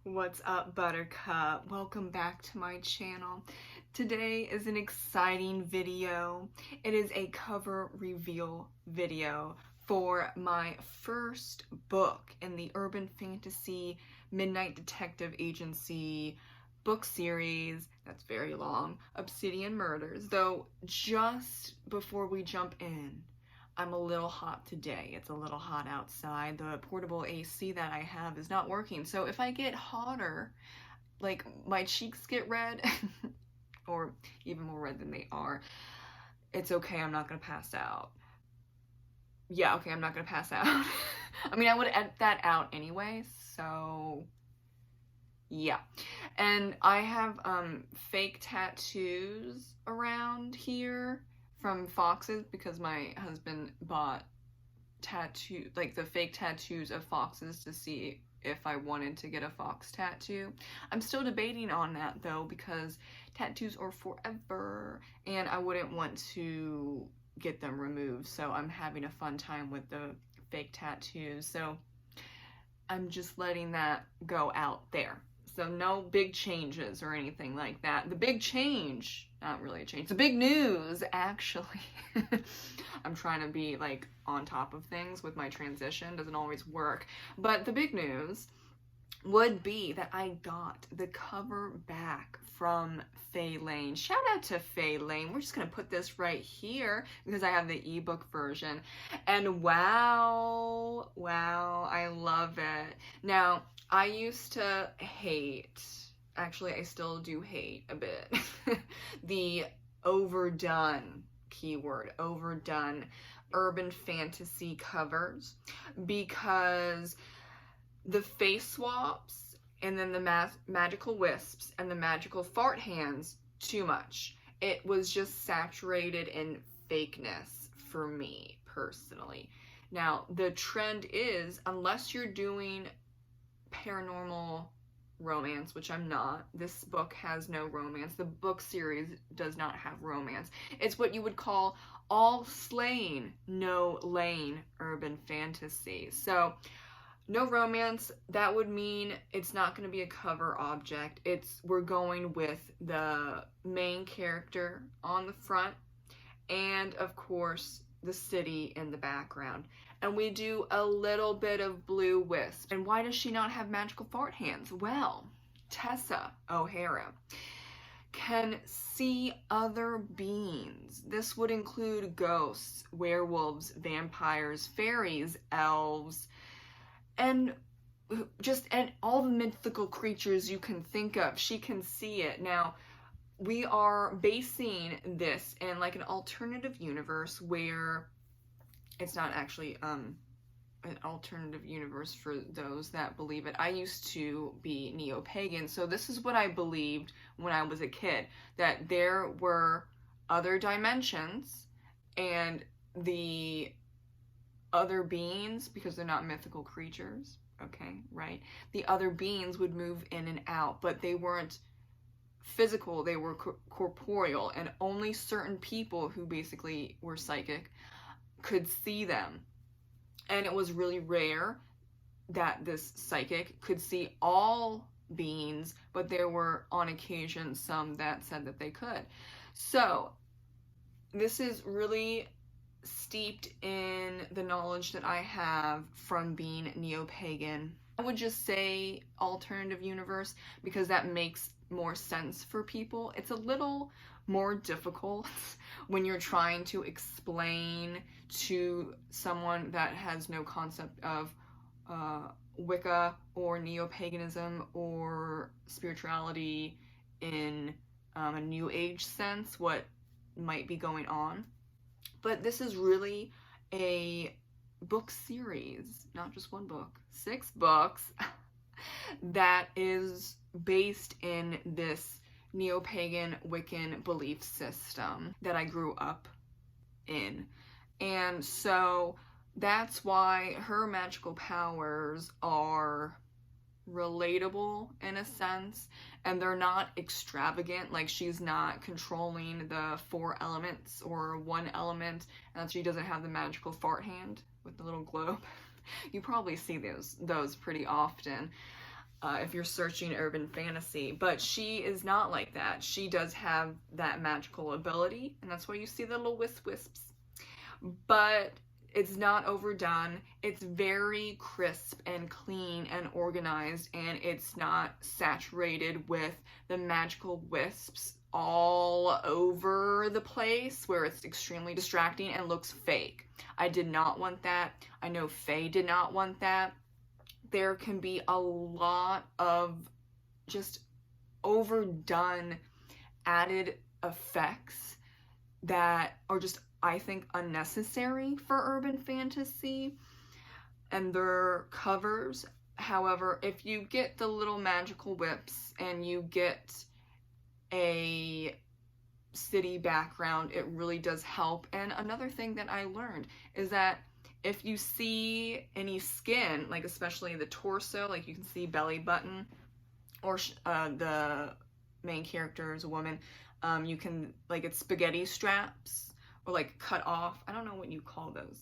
What's up, Buttercup? Welcome back to my channel. Today is an exciting video. It is a cover reveal video for my first book in the urban fantasy Midnight Detective Agency book series. That's very long. Obsidian Murders. Though, just before we jump in, I'm a little hot today. It's a little hot outside. The portable AC that I have is not working. So if I get hotter, like my cheeks get red, or even more red than they are, it's okay. I'm not gonna pass out. Yeah, okay, I'm not gonna pass out. I mean, I would edit that out anyway, so yeah. And I have fake tattoos around here from foxes because my husband bought the fake tattoos of foxes to see if I wanted to get a fox tattoo. I'm still debating on that though, because tattoos are forever and I wouldn't want to get them removed, so I'm having a fun time with the fake tattoos. So I'm just letting that go out there. So no big changes or anything like that. The big change, not really a change, the big news actually, I'm trying to be like on top of things with my transition, doesn't always work, but the big news would be that I got the cover back from Faye Lane. Shout out to Faye Lane. We're just gonna put this right here because I have the ebook version, and wow, I love it. Now, I used to hate, actually I still do hate a bit, the overdone, keyword, overdone urban fantasy covers, because the face swaps and then the magical wisps and the magical fart hands, too much. It was just saturated in fakeness for me personally. Now, the trend is, unless you're doing paranormal romance, which I'm not. This book has no romance. The book series does not have romance. It's what you would call all slaying, no laying urban fantasy. So no romance, that would mean it's not going to be a cover object. We're going with the main character on the front and of course the city in the background. And we do a little bit of blue wisp. And why does she not have magical fart hands? Well, Tessa O'Hara can see other beings. This would include ghosts, werewolves, vampires, fairies, elves, and all the mythical creatures you can think of. She can see it. Now, we are basing this in like an alternative universe where it's not actually an alternative universe for those that believe it. I used to be neo-pagan, so this is what I believed when I was a kid, that there were other dimensions and the other beings, because they're not mythical creatures, okay, right? The other beings would move in and out, but they weren't physical, they were corporeal, and only certain people who basically were psychic could see them. And it was really rare that this psychic could see all beings, but there were on occasion some that said that they could. So this is really steeped in the knowledge that I have from being neo-pagan. I would just say alternative universe because that makes more sense for people. It's a little more difficult when you're trying to explain to someone that has no concept of Wicca or neo-paganism or spirituality in a new age sense what might be going on. But this is really a book series, not just one book, 6 books, that is based in this neo-pagan Wiccan belief system that I grew up in. And so that's why her magical powers are relatable in a sense, and they're not extravagant. Like, she's not controlling the 4 elements or 1 element, and she doesn't have the magical fart hand with the little globe. You probably see those pretty often. if you're searching urban fantasy. But she is not like that. She does have that magical ability, and that's why you see the little wisps. But it's not overdone. It's very crisp and clean and organized, and it's not saturated with the magical wisps all over the place where it's extremely distracting and looks fake. I did not want that. I know Faye did not want that. There can be a lot of just overdone added effects that are just, I think, unnecessary for urban fantasy and their covers. However, if you get the little magical whips and you get a city background, it really does help. And another thing that I learned is that if you see any skin, like especially the torso, like you can see belly button, or the main character is a woman, you can, like, it's spaghetti straps or like cut off. I don't know what you call those,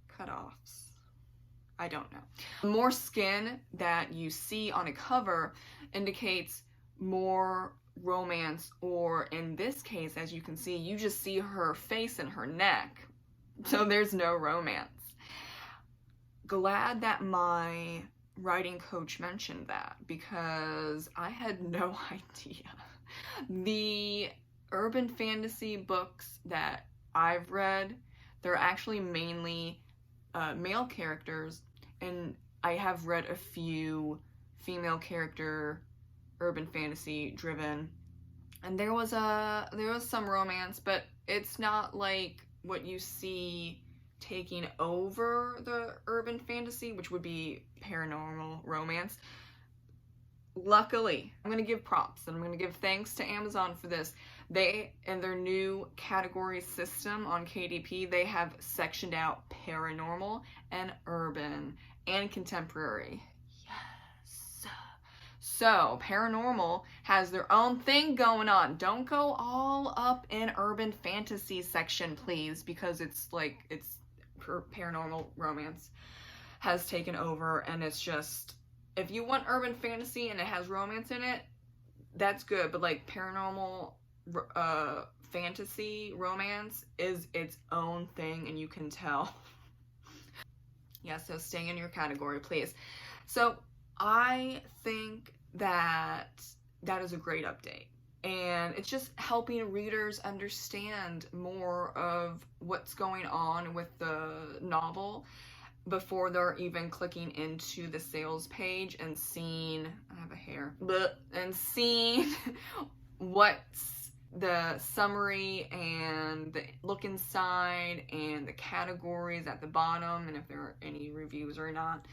cut offs. I don't know. More skin that you see on a cover indicates more romance, or in this case, as you can see, you just see her face and her neck, so there's no romance. Glad that my writing coach mentioned that, because I had no idea. The urban fantasy books that I've read, they're actually mainly male characters, and I have read a few female character urban fantasy driven, and there was some romance, but it's not like what you see taking over the urban fantasy, which would be paranormal romance. Luckily, I'm gonna give props and I'm gonna give thanks to Amazon for this. They, in their new category system on KDP, they have sectioned out paranormal and urban and contemporary. So, paranormal has their own thing going on. Don't go all up in urban fantasy section, please, because it's like, it's paranormal romance has taken over, and it's just, if you want urban fantasy and it has romance in it, that's good, but like paranormal fantasy romance is its own thing, and you can tell. Yeah, so stay in your category, please. So I think that is a great update, and it's just helping readers understand more of what's going on with the novel before they're even clicking into the sales page and seeing, I have a hair, and seeing what's the summary and the look inside and the categories at the bottom, and if there are any reviews or not.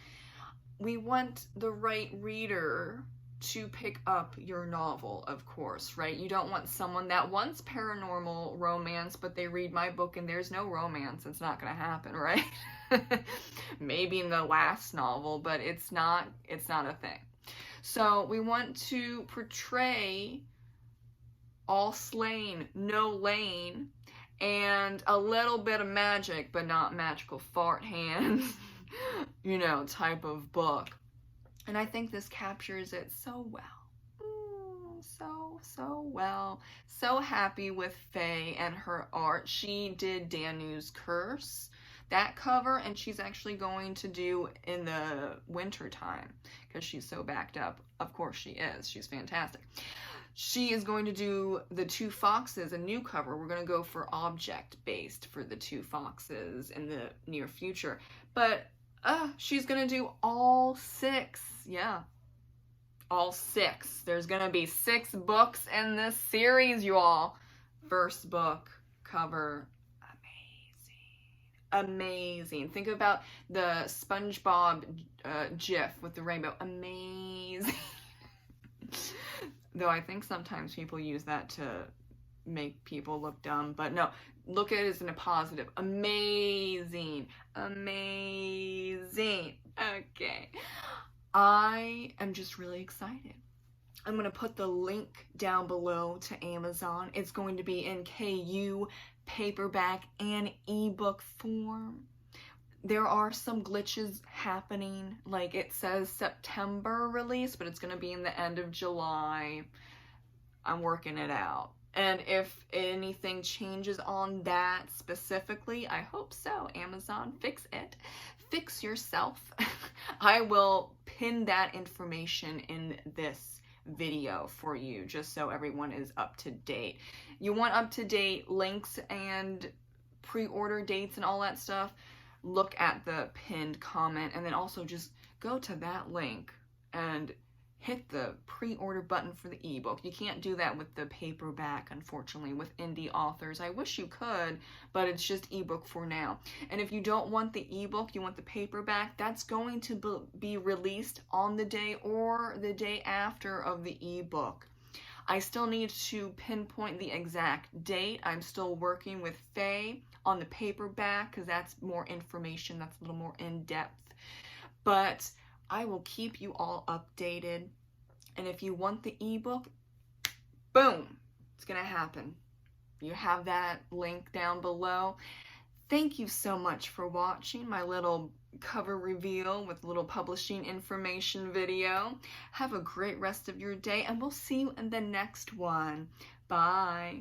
We want the right reader to pick up your novel, of course, right? You don't want someone that wants paranormal romance, but they read my book and there's no romance. It's not gonna happen, right? Maybe in the last novel, but it's not a thing. So we want to portray all slain, no lane, and a little bit of magic, but not magical fart hands, you know, type of book. And I think this captures it so well. So well. So happy with Faye and her art. She did Danu's Curse, that cover, and she's actually going to do in the winter time because she's so backed up. Of course she is. She's fantastic. She is going to do the Two Foxes, a new cover. We're going to go for object-based for the Two Foxes in the near future. But she's going to do all 6. Yeah. All 6. There's going to be 6 books in this series, you all. First book, cover, amazing. Think about the SpongeBob GIF with the rainbow. Amazing. Though I think sometimes people use that to make people look dumb, but no, look at it as in a positive. Amazing. Amazing. Okay. I am just really excited. I'm going to put the link down below to Amazon. It's going to be in KU, paperback, and ebook form. There are some glitches happening. Like, it says September release, but it's going to be in the end of July. I'm working it out. And if anything changes on that specifically, I hope so. Amazon, fix it. Fix yourself. I will pin that information in this video for you, just so everyone is up to date. You want up to date links and pre-order dates and all that stuff? Look at the pinned comment, and then also just go to that link and hit the pre-order button for the ebook. You can't do that with the paperback, unfortunately, with indie authors. I wish you could, but it's just ebook for now. And if you don't want the ebook, you want the paperback, that's going to be released on the day or the day after of the ebook. I still need to pinpoint the exact date. I'm still working with Faye on the paperback because that's more information, that's a little more in-depth. But I will keep you all updated. And if you want the ebook, boom, it's gonna happen. You have that link down below. Thank you so much for watching my little cover reveal with little publishing information video. Have a great rest of your day, and we'll see you in the next one. Bye.